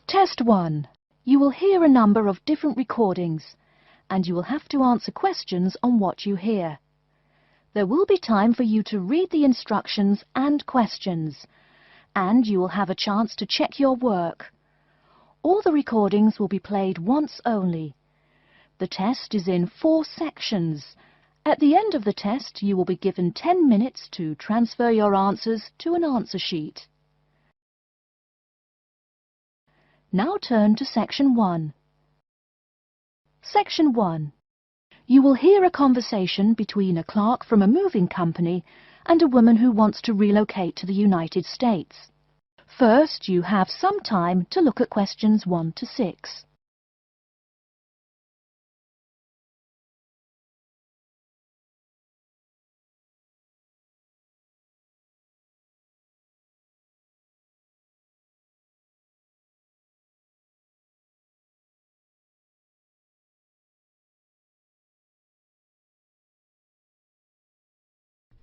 Test 1. You will hear a number of different recordings, and you will have to answer questions on what you hear. There will be time for you to read the instructions and questions, and you will have a chance to check your work. All the recordings will be played once only. The test is in 4 sections. At the end of the test, you will be given 10 minutes to transfer your answers to an answer sheet. Now turn to Section 1. Section 1. You will hear a conversation between a clerk from a moving company and a woman who wants to relocate to the United States. First, you have some time to look at questions 1 to 6.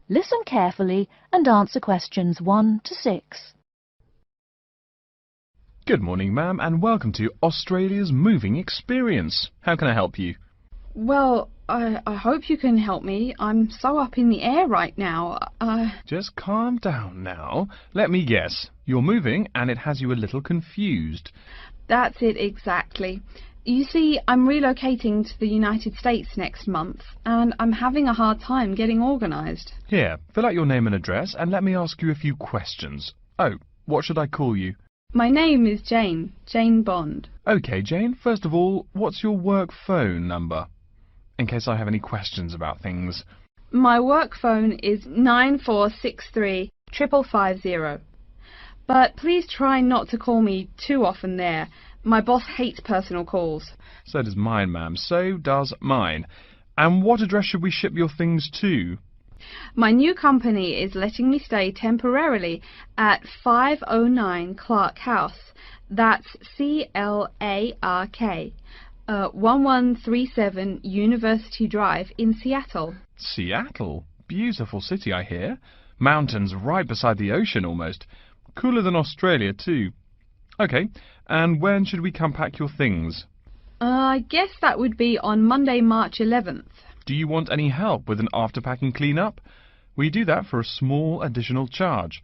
Listen carefully and answer questions 1 to 6. Good morning, ma'am, and welcome to Australia's Moving Experience. How can I help you? Well, I hope you can help me. I'm so up in the air right now. Just calm down now. Let me guess. You're moving and it has you a little confused. That's it exactly. You see, I'm relocating to the United States next month, and I'm having a hard time getting organised. Here, fill out your name and address and let me ask you a few questions. Oh, what should I call you? My name is Jane Bond. OK, Jane, first of all, what's your work phone number? In case I have any questions about things. My work phone is 9463 550. But please try not to call me too often there. My boss hates personal calls. So does mine, ma'am. So does mine. And what address should we ship your things to? My new company is letting me stay temporarily at 509 Clark House. That's C-L-A-R-K, 1137 University Drive in Seattle. Seattle? Beautiful city, I hear. Mountains right beside the ocean almost. Cooler than Australia, too. OK, and when should we come pack your things? I guess that would be on Monday, March 11th. Do you want any help with an after-packing clean-up? We do that for a small additional charge.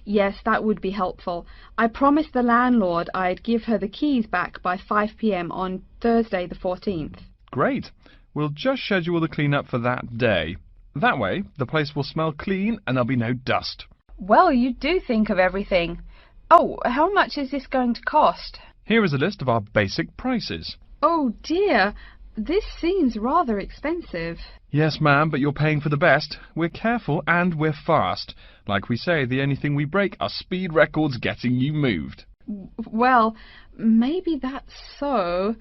Yes, that would be helpful. I promised the landlord I'd give her the keys back by 5 p.m. on Thursday the 14th. Great. We'll just schedule the clean-up for that day. That way, the place will smell clean and there'll be no dust. Well, you do think of everything. Oh, how much is this going to cost? Here is a list of our basic prices. Oh dear, this seems rather expensive. Yes, ma'am, but you're paying for the best. We're careful and we're fast. Like we say, the only thing we break are speed records getting you moved. Well, maybe that's so.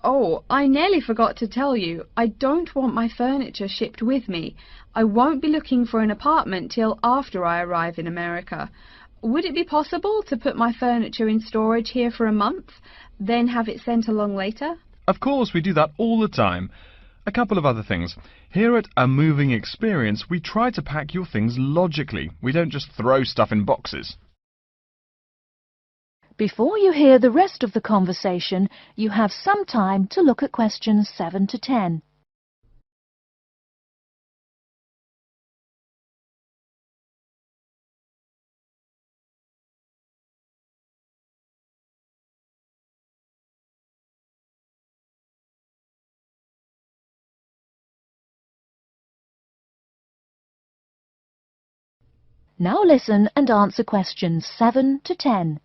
Oh, I nearly forgot to tell you. I don't want my furniture shipped with me. I won't be looking for an apartment till after I arrive in America. Would it be possible to put my furniture in storage here for a month, then have it sent along later? Of course, we do that all the time. A couple of other things. Here at A Moving Experience, we try to pack your things logically. We don't just throw stuff in boxes. Before you hear the rest of the conversation, you have some time to look at questions 7 to 10. Now listen and answer questions 7 to 10.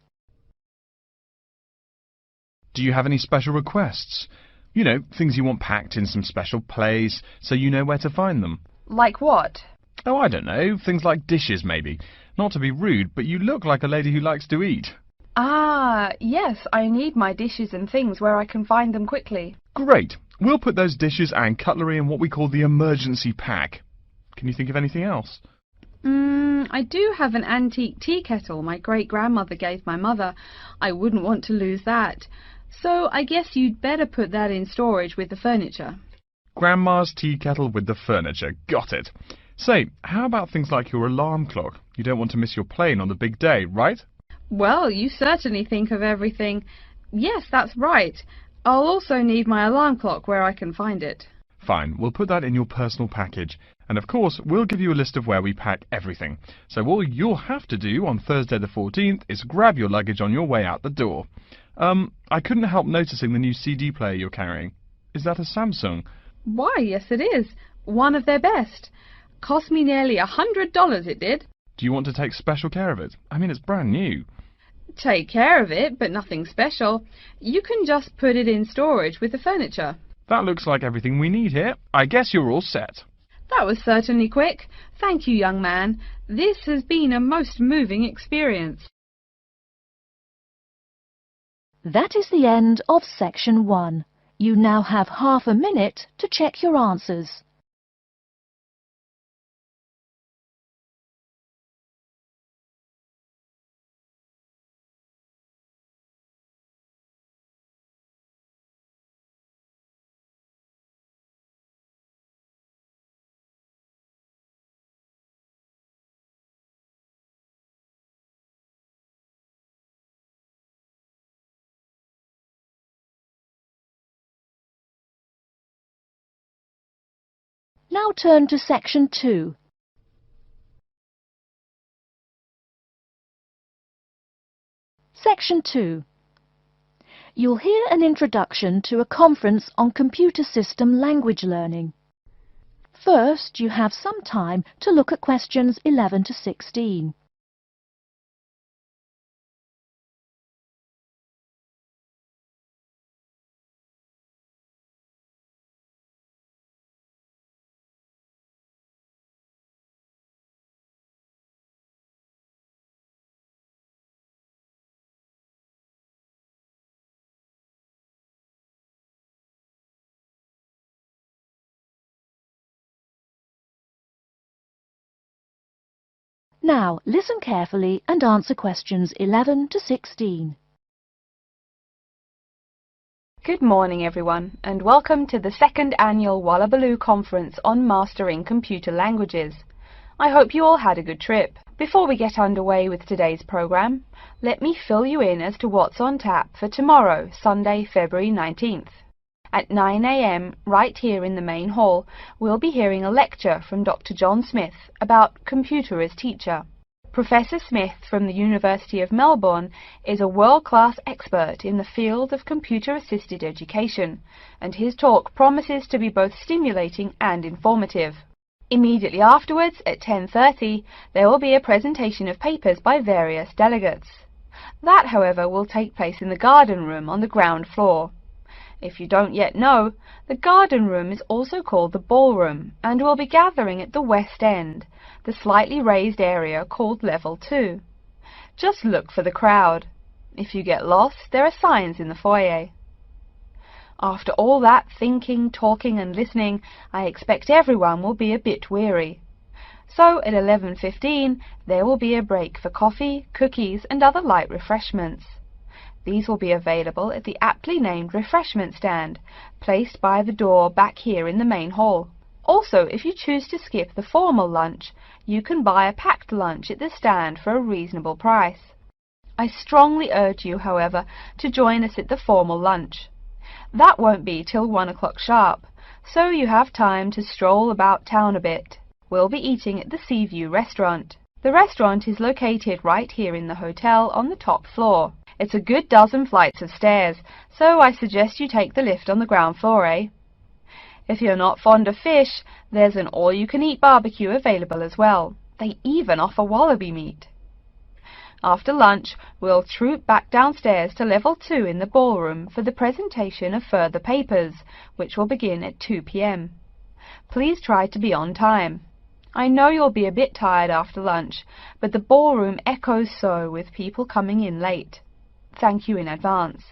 Do you have any special requests? You know, things you want packed in some special place, so you know where to find them. Like what? Oh, I don't know. Things like dishes, maybe. Not to be rude, but you look like a lady who likes to eat. Ah, yes, I need my dishes and things where I can find them quickly. Great. We'll put those dishes and cutlery in what we call the emergency pack. Can you think of anything else? I do have an antique tea kettle my great-grandmother gave my mother. I wouldn't want to lose that. So I guess you'd better put that in storage with the furniture. Grandma's tea kettle with the furniture. Got it. Say, how about things like your alarm clock? You don't want to miss your plane on the big day, right? Well, you certainly think of everything. Yes, that's right. I'll also need my alarm clock where I can find it. Fine, we'll put that in your personal package. And of course, we'll give you a list of where we pack everything. So all you'll have to do on Thursday the 14th is grab your luggage on your way out the door. I couldn't help noticing the new CD player you're carrying. Is that a Samsung? Why, yes it is. One of their best. Cost me nearly $100 it did. Do you want to take special care of it? I mean, it's brand new. Take care of it, but nothing special. You can just put it in storage with the furniture. That looks like everything we need here. I guess you're all set. That was certainly quick. Thank you, young man. This has been a most moving experience. That is the end of Section 1. You now have half a minute to check your answers. Now turn to Section 2. Section 2. You'll hear an introduction to a conference on computer system language learning. First, you have some time to look at questions 11 to 16. Now, listen carefully and answer questions 11 to 16. Good morning everyone, and welcome to the second annual Wallabaloo Conference on Mastering Computer Languages. I hope you all had a good trip. Before we get underway with today's program, let me fill you in as to what's on tap for tomorrow, Sunday, February 19th. At 9 a.m, right here in the main hall, we'll be hearing a lecture from Dr. John Smith about computer as teacher. Professor Smith from the University of Melbourne is a world-class expert in the field of computer-assisted education, and his talk promises to be both stimulating and informative. Immediately afterwards, at 10:30, there will be a presentation of papers by various delegates. That, however, will take place in the garden room on the ground floor. If you don't yet know, the garden room is also called the ballroom, and will be gathering at the west end, the slightly raised area called Level 2. Just look for the crowd. If you get lost, there are signs in the foyer. After all that thinking, talking and listening, I expect everyone will be a bit weary. So at 11:15, there will be a break for coffee, cookies and other light refreshments. These will be available at the aptly named refreshment stand, placed by the door back here in the main hall. Also, if you choose to skip the formal lunch, you can buy a packed lunch at the stand for a reasonable price. I strongly urge you, however, to join us at the formal lunch. That won't be till 1 o'clock sharp, so you have time to stroll about town a bit. We'll be eating at the Seaview restaurant. The restaurant is located right here in the hotel on the top floor. It's a good dozen flights of stairs, so I suggest you take the lift on the ground floor, eh? If you're not fond of fish, there's an all-you-can-eat barbecue available as well. They even offer wallaby meat. After lunch, we'll troop back downstairs to Level 2 in the ballroom for the presentation of further papers, which will begin at 2 p.m. Please try to be on time. I know you'll be a bit tired after lunch, but the ballroom echoes so with people coming in late. Thank you in advance.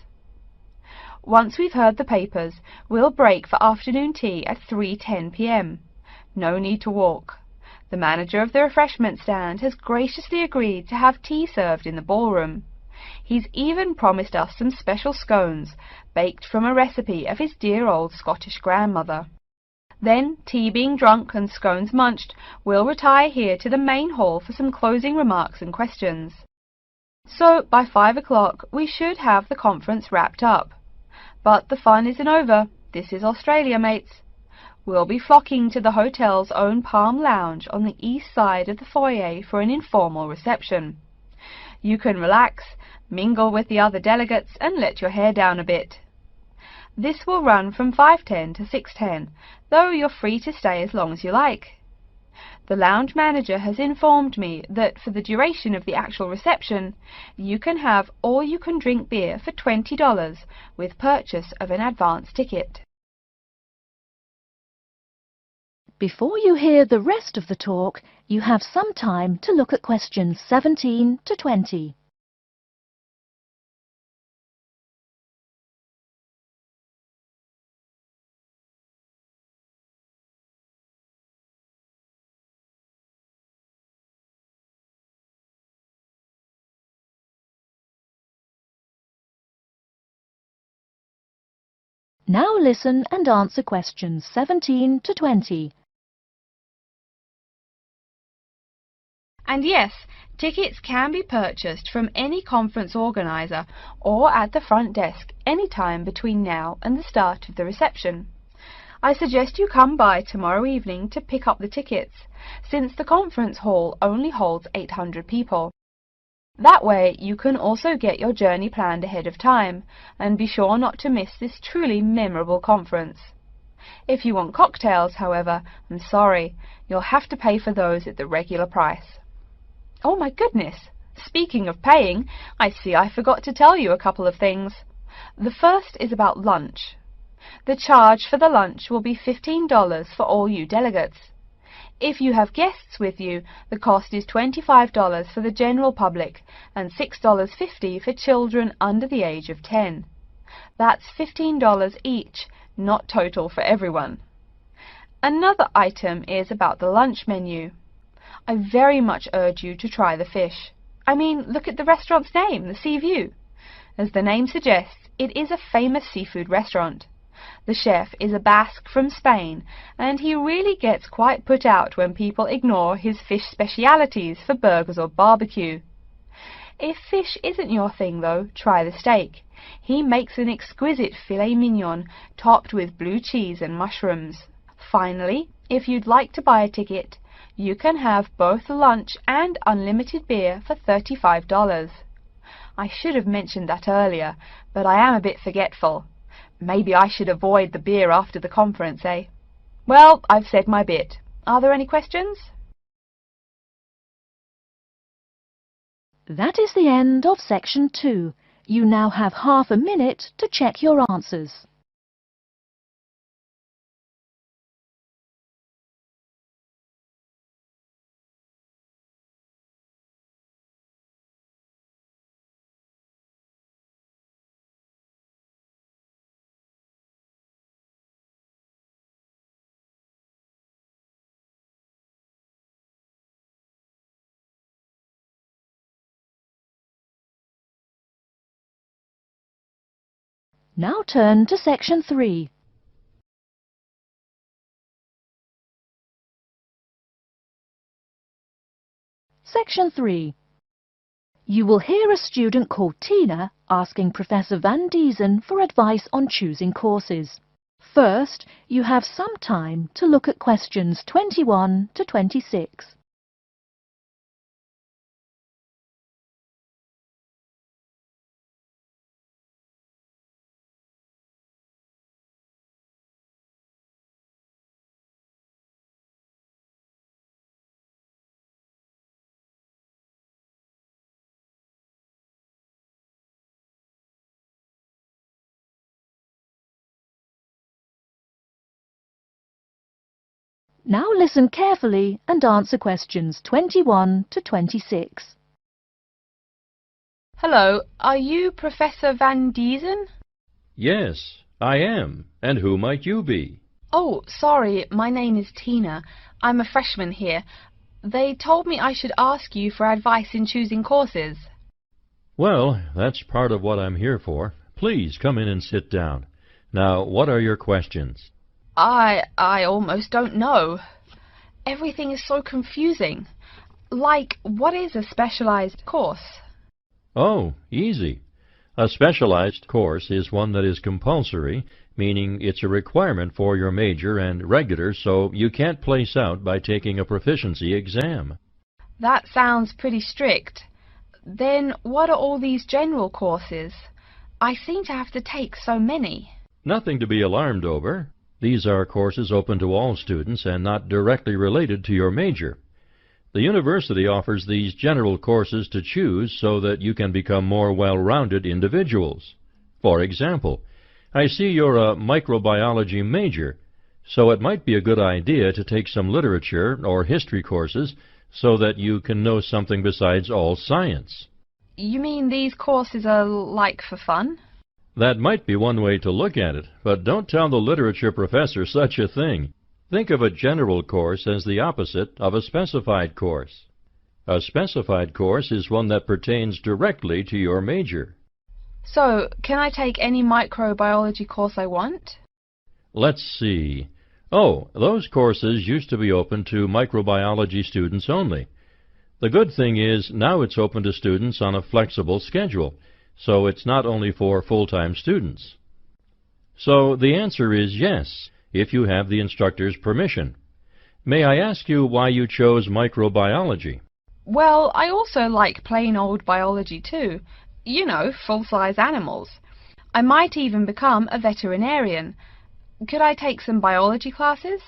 Once we've heard the papers, we'll break for afternoon tea at 3:10 p.m. No need to walk. The manager of the refreshment stand has graciously agreed to have tea served in the ballroom. He's even promised us some special scones, baked from a recipe of his dear old Scottish grandmother. Then, tea being drunk and scones munched, we'll retire here to the main hall for some closing remarks and questions. So by 5 o'clock we should have the conference wrapped up. But the fun isn't over. This is Australia, mates. We'll be flocking to the hotel's own Palm Lounge on the east side of the foyer for an informal reception. You can relax, mingle with the other delegates, and let your hair down a bit. This will run from 5:10 to 6:10, though you're free to stay as long as you like. The lounge manager has informed me that for the duration of the actual reception, you can have all-you-can-drink beer for $20 with purchase of an advance ticket. Before you hear the rest of the talk, you have some time to look at questions 17 to 20. Now listen and answer questions 17 to 20. And yes, tickets can be purchased from any conference organizer or at the front desk any time between now and the start of the reception. I suggest you come by tomorrow evening to pick up the tickets, since the conference hall only holds 800 people. That way you can also get your journey planned ahead of time and be sure not to miss this truly memorable conference. If you want cocktails, however, I'm sorry, you'll have to pay for those at the regular price. Oh my goodness! Speaking of paying, I see I forgot to tell you a couple of things. The first is about lunch. The charge for the lunch will be $15 for all you delegates. If you have guests with you, the cost is $25 for the general public and $6.50 for children under the age of 10. That's $15 each, not total for everyone. Another item is about the lunch menu. I very much urge you to try the fish. I mean, look at the restaurant's name, the Sea View. As the name suggests, it is a famous seafood restaurant. The chef is a Basque from Spain, and he really gets quite put out when people ignore his fish specialities for burgers or barbecue. If fish isn't your thing, though, try the steak. He makes an exquisite filet mignon topped with blue cheese and mushrooms. Finally, if you'd like to buy a ticket, you can have both lunch and unlimited beer for $35. I should have mentioned that earlier, but I am a bit forgetful. Maybe I should avoid the beer after the conference, eh? Well, I've said my bit. Are there any questions? That is the end of section 2. You now have half a minute to check your answers. Now turn to section 3. Section 3. You will hear a student called Tina asking Professor Van Diesen for advice on choosing courses. First, you have some time to look at questions 21 to 26. Now listen carefully and answer questions 21 to 26. Hello, are you Professor Van Diesen? Yes, I am. And who might you be? Oh, sorry, my name is Tina. I'm a freshman here. They told me I should ask you for advice in choosing courses. Well, that's part of what I'm here for. Please come in and sit down. Now, what are your questions? I almost don't know. Everything is so confusing. Like, what is a specialized course? Oh, easy. A specialized course is one that is compulsory, meaning it's a requirement for your major, and regular, so you can't place out by taking a proficiency exam. That sounds pretty strict. Then what are all these general courses? I seem to have to take so many. Nothing to be alarmed over. These are courses open to all students and not directly related to your major. The university offers these general courses to choose so that you can become more well-rounded individuals. For example, I see you're a microbiology major, so it might be a good idea to take some literature or history courses so that you can know something besides all science. You mean these courses are like for fun? That might be one way to look at it, but don't tell the literature professor such a thing. Think of a general course as the opposite of a specified course. A specified course is one that pertains directly to your major. So, can I take any microbiology course I want? Let's see. Oh, those courses used to be open to microbiology students only. The good thing is now it's open to students on a flexible schedule, so it's not only for full-time students. So the answer is yes, if you have the instructor's permission. May I ask you why you chose microbiology? Well, I also like plain old biology too. You know, full-size animals. I might even become a veterinarian. Could I take some biology classes?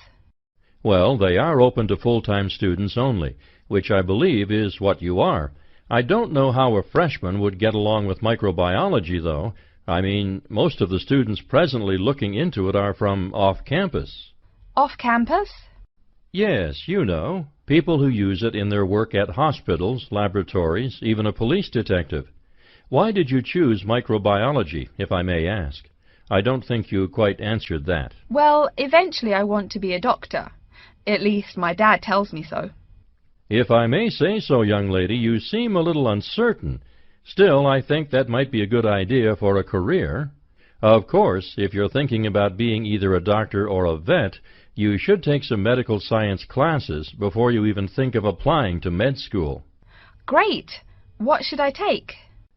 Well, they are open to full-time students only, which I believe is what you are. I don't know how a freshman would get along with microbiology, though. I mean, most of the students presently looking into it are from off-campus. Off-campus? Yes, you know, people who use it in their work at hospitals, laboratories, even a police detective. Why did you choose microbiology, if I may ask? I don't think you quite answered that. Well, eventually I want to be a doctor. At least my dad tells me so. If I may say so, young lady, you seem a little uncertain. Still, I think that might be a good idea for a career. Of course, if you're thinking about being either a doctor or a vet, you should take some medical science classes before you even think of applying to med school. Great! What should I take?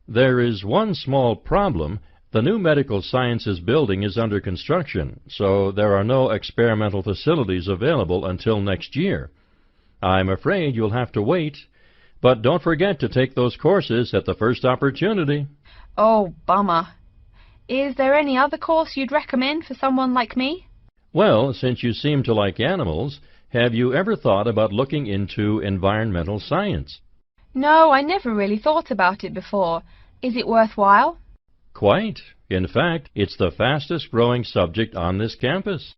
There is one small problem. The new medical sciences building is under construction, so there are no experimental facilities available until next year. I'm afraid you'll have to wait, but don't forget to take those courses at the first opportunity. Oh, bummer. Is there any other course you'd recommend for someone like me? Well, since you seem to like animals, have you ever thought about looking into environmental science? No, I never really thought about it before. Is it worthwhile? Quite. In fact, it's the fastest growing subject on this campus.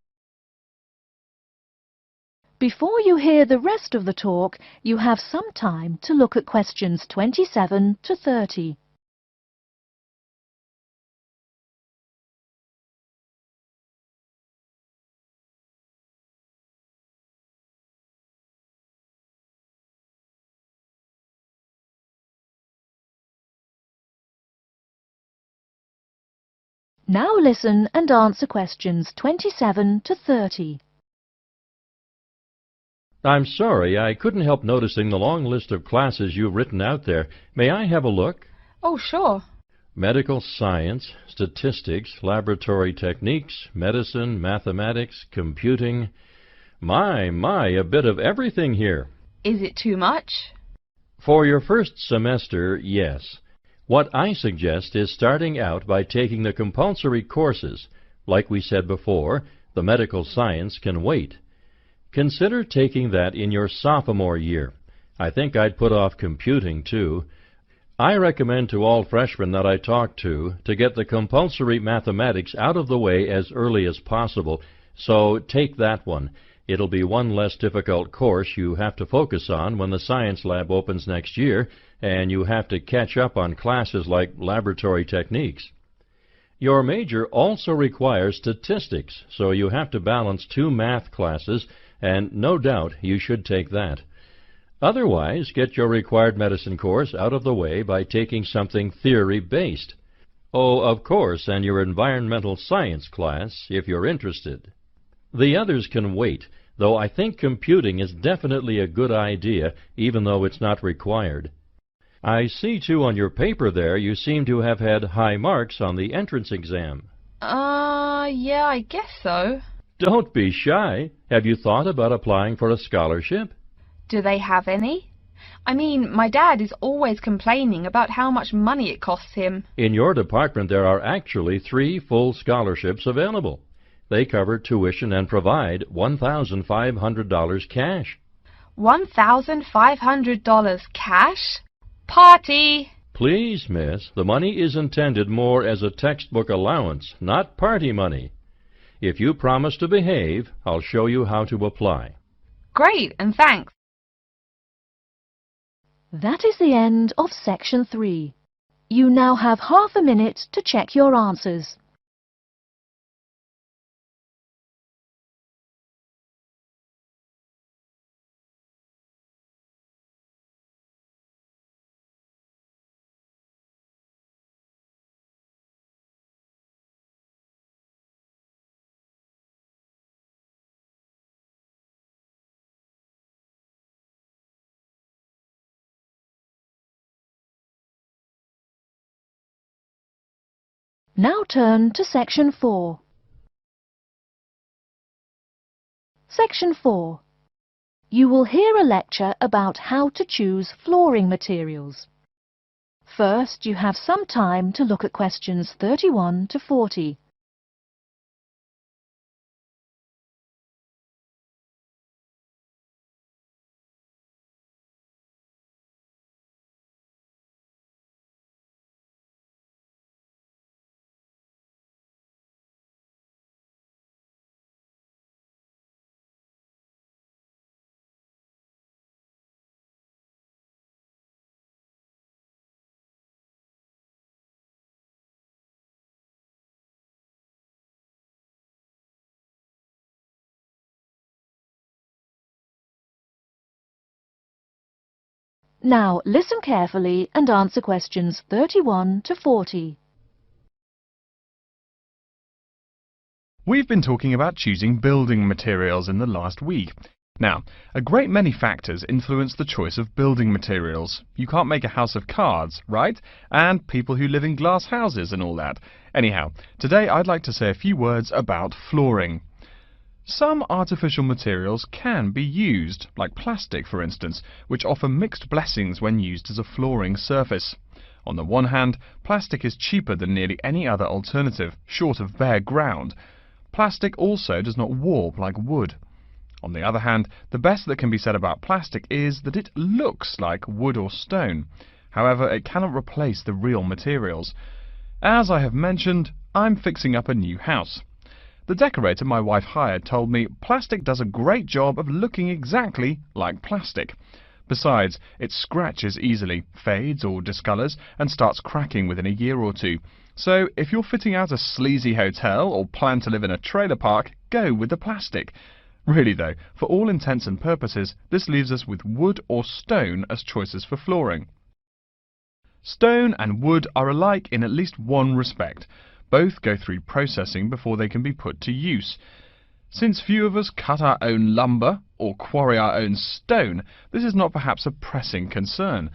Before you hear the rest of the talk, you have some time to look at questions 27 to 30. Now listen and answer questions 27 to 30. I'm sorry, I couldn't help noticing the long list of classes you've written out there. May I have a look? Oh, sure. Medical science, statistics, laboratory techniques, medicine, mathematics, computing. My, a bit of everything here. Is it too much? For your first semester, yes. What I suggest is starting out by taking the compulsory courses. Like we said before, the medical science can wait. Consider taking that in your sophomore year. I think I'd put off computing, too. I recommend to all freshmen that I talk to get the compulsory mathematics out of the way as early as possible, so take that one. It'll be one less difficult course you have to focus on when the science lab opens next year, and you have to catch up on classes like laboratory techniques. Your major also requires statistics, so you have to balance 2 math classes, and no doubt you should take that. Otherwise, get your required medicine course out of the way by taking something theory-based. Oh, of course, and your environmental science class, if you're interested. The others can wait, though I think computing is definitely a good idea, even though it's not required. I see, too, on your paper there you seem to have had high marks on the entrance exam. Yeah, I guess so. Don't be shy. Have you thought about applying for a scholarship? Do they have any? I mean, my dad is always complaining about how much money it costs him. In your department there are actually 3 full scholarships available. They cover tuition and provide $1,500 cash. $1,500 cash? Party! Please, miss, the money is intended more as a textbook allowance, not party money. If you promise to behave, I'll show you how to apply. Great, and thanks. That is the end of Section 3. You now have half a minute to check your answers. Now turn to Section 4. Section 4. You will hear a lecture about how to choose flooring materials. First, you have some time to look at questions 31 to 40. Now listen carefully and answer questions 31 to 40. We've been talking about choosing building materials in the last week. Now, a great many factors influence the choice of building materials. You can't make a house of cards, right? And people who live in glass houses and all that. Anyhow, today I'd like to say a few words about flooring. Some artificial materials can be used, like plastic for instance, which offer mixed blessings when used as a flooring surface. On the one hand, plastic is cheaper than nearly any other alternative, short of bare ground. Plastic also does not warp like wood. On the other hand, the best that can be said about plastic is that it looks like wood or stone. However, it cannot replace the real materials. As I have mentioned, I'm fixing up a new house. The decorator my wife hired told me plastic does a great job of looking exactly like plastic. Besides, it scratches easily, fades or discolours, and starts cracking within a year or two. So, if you're fitting out a sleazy hotel or plan to live in a trailer park, go with the plastic. Really though, for all intents and purposes, this leaves us with wood or stone as choices for flooring. Stone and wood are alike in at least one respect. Both go through processing before they can be put to use. Since few of us cut our own lumber or quarry our own stone, this is not perhaps a pressing concern.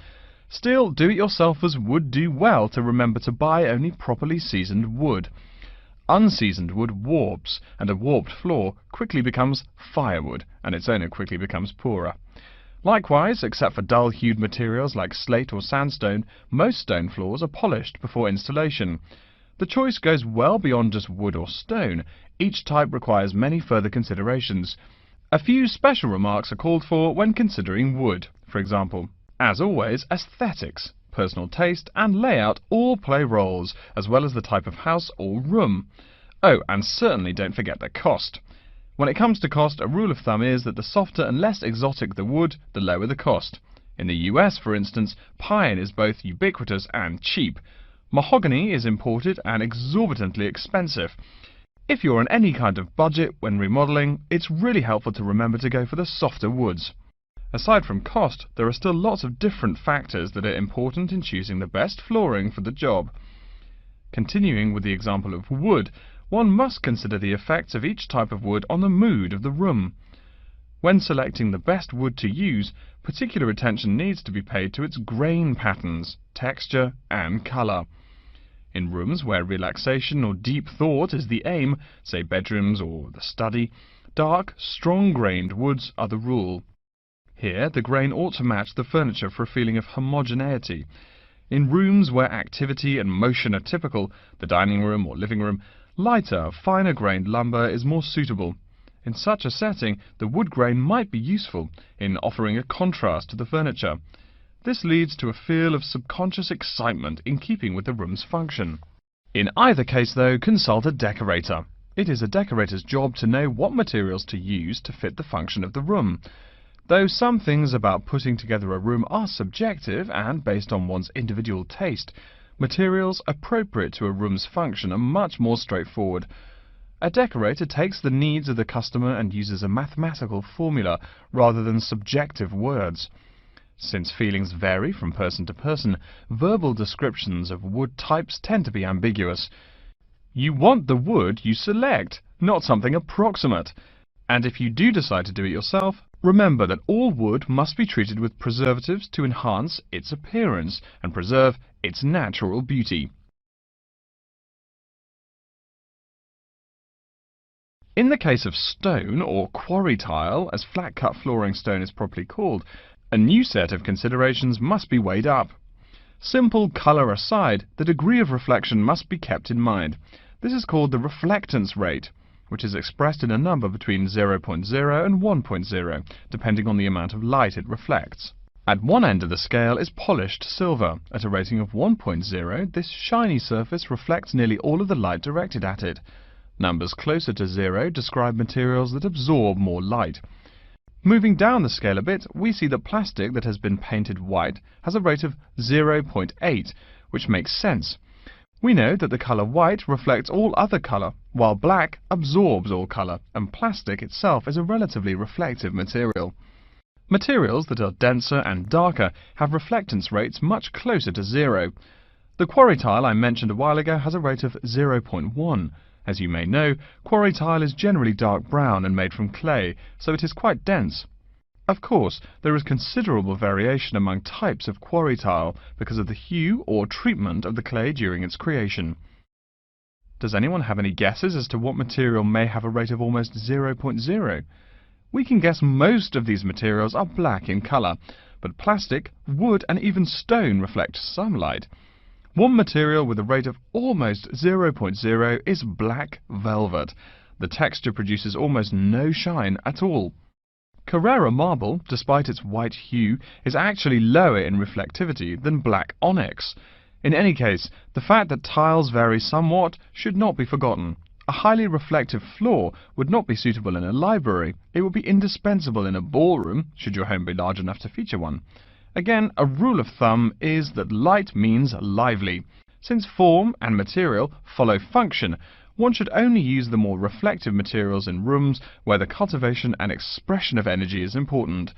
Still, do-it-yourselfers would do well to remember to buy only properly seasoned wood. Unseasoned wood warps, and a warped floor quickly becomes firewood, and its owner quickly becomes poorer. Likewise, except for dull-hued materials like slate or sandstone, most stone floors are polished before installation. The choice goes well beyond just wood or stone. Each type requires many further considerations. A few special remarks are called for when considering wood. For example, as always, aesthetics, personal taste and layout all play roles, as well as the type of house or room. Oh, and certainly don't forget the cost. When it comes to cost, a rule of thumb is that the softer and less exotic the wood, the lower the cost. In the US, for instance, pine is both ubiquitous and cheap. Mahogany is imported and exorbitantly expensive. If you're on any kind of budget when remodeling, it's really helpful to remember to go for the softer woods. Aside from cost, there are still lots of different factors that are important in choosing the best flooring for the job. Continuing with the example of wood, one must consider the effects of each type of wood on the mood of the room. When selecting the best wood to use, particular attention needs to be paid to its grain patterns, texture and colour. In rooms where relaxation or deep thought is the aim, say bedrooms or the study, dark, strong-grained woods are the rule. Here, the grain ought to match the furniture for a feeling of homogeneity. In rooms where activity and motion are typical, the dining room or living room, lighter, finer-grained lumber is more suitable. In such a setting, the wood grain might be useful in offering a contrast to the furniture. This leads to a feel of subconscious excitement in keeping with the room's function. In either case, though, consult a decorator. It is a decorator's job to know what materials to use to fit the function of the room. Though some things about putting together a room are subjective and based on one's individual taste, materials appropriate to a room's function are much more straightforward. A decorator takes the needs of the customer and uses a mathematical formula rather than subjective words. Since feelings vary from person to person, verbal descriptions of wood types tend to be ambiguous. You want the wood you select, not something approximate. And if you do decide to do it yourself, remember that all wood must be treated with preservatives to enhance its appearance and preserve its natural beauty. In the case of stone, or quarry tile, as flat-cut flooring stone is properly called, a new set of considerations must be weighed up. Simple colour aside, the degree of reflection must be kept in mind. This is called the reflectance rate, which is expressed in a number between 0.0 and 1.0, depending on the amount of light it reflects. At one end of the scale is polished silver. At a rating of 1.0, this shiny surface reflects nearly all of the light directed at it. Numbers closer to 0 describe materials that absorb more light. Moving down the scale a bit, we see that plastic that has been painted white has a rate of 0.8, which makes sense. We know that the colour white reflects all other colour, while black absorbs all colour, and plastic itself is a relatively reflective material. Materials that are denser and darker have reflectance rates much closer to 0. The quarry tile I mentioned a while ago has a rate of 0.1. As you may know, quarry tile is generally dark brown and made from clay, so it is quite dense. Of course, there is considerable variation among types of quarry tile because of the hue or treatment of the clay during its creation. Does anyone have any guesses as to what material may have a rate of almost 0.0? We can guess most of these materials are black in colour, but plastic, wood and even stone reflect some light. One material with a rate of almost 0.0 is black velvet. The texture produces almost no shine at all. Carrara marble, despite its white hue, is actually lower in reflectivity than black onyx. In any case, the fact that tiles vary somewhat should not be forgotten. A highly reflective floor would not be suitable in a library. It would be indispensable in a ballroom, should your home be large enough to feature one. Again, a rule of thumb is that light means lively. Since form and material follow function, one should only use the more reflective materials in rooms where the cultivation and expression of energy is important.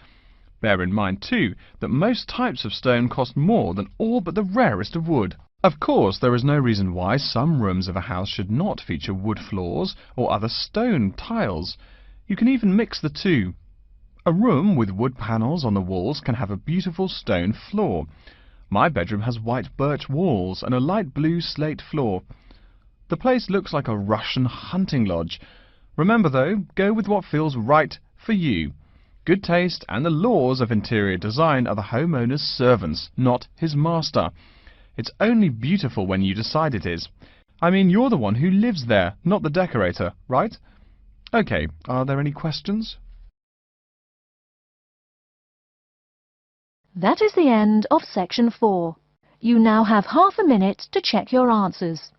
Bear in mind, too, that most types of stone cost more than all but the rarest of wood. Of course, there is no reason why some rooms of a house should not feature wood floors or other stone tiles. You can even mix the two. A room with wood panels on the walls can have a beautiful stone floor. My bedroom has white birch walls and a light blue slate floor. The place looks like a Russian hunting lodge. Remember though, go with what feels right for you. Good taste and the laws of interior design are the homeowner's servants, not his master. It's only beautiful when you decide it is. I mean, you're the one who lives there, not the decorator, right? Okay, are there any questions? That is the end of section 4. You now have half a minute to check your answers.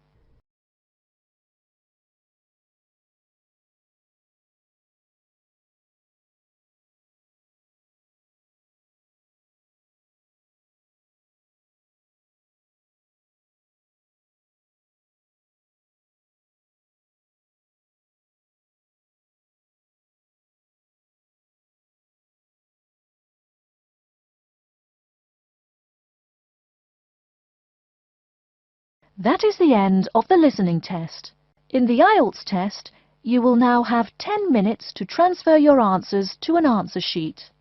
That is the end of the listening test. In the IELTS test, You will now have 10 minutes to transfer your answers to an answer sheet.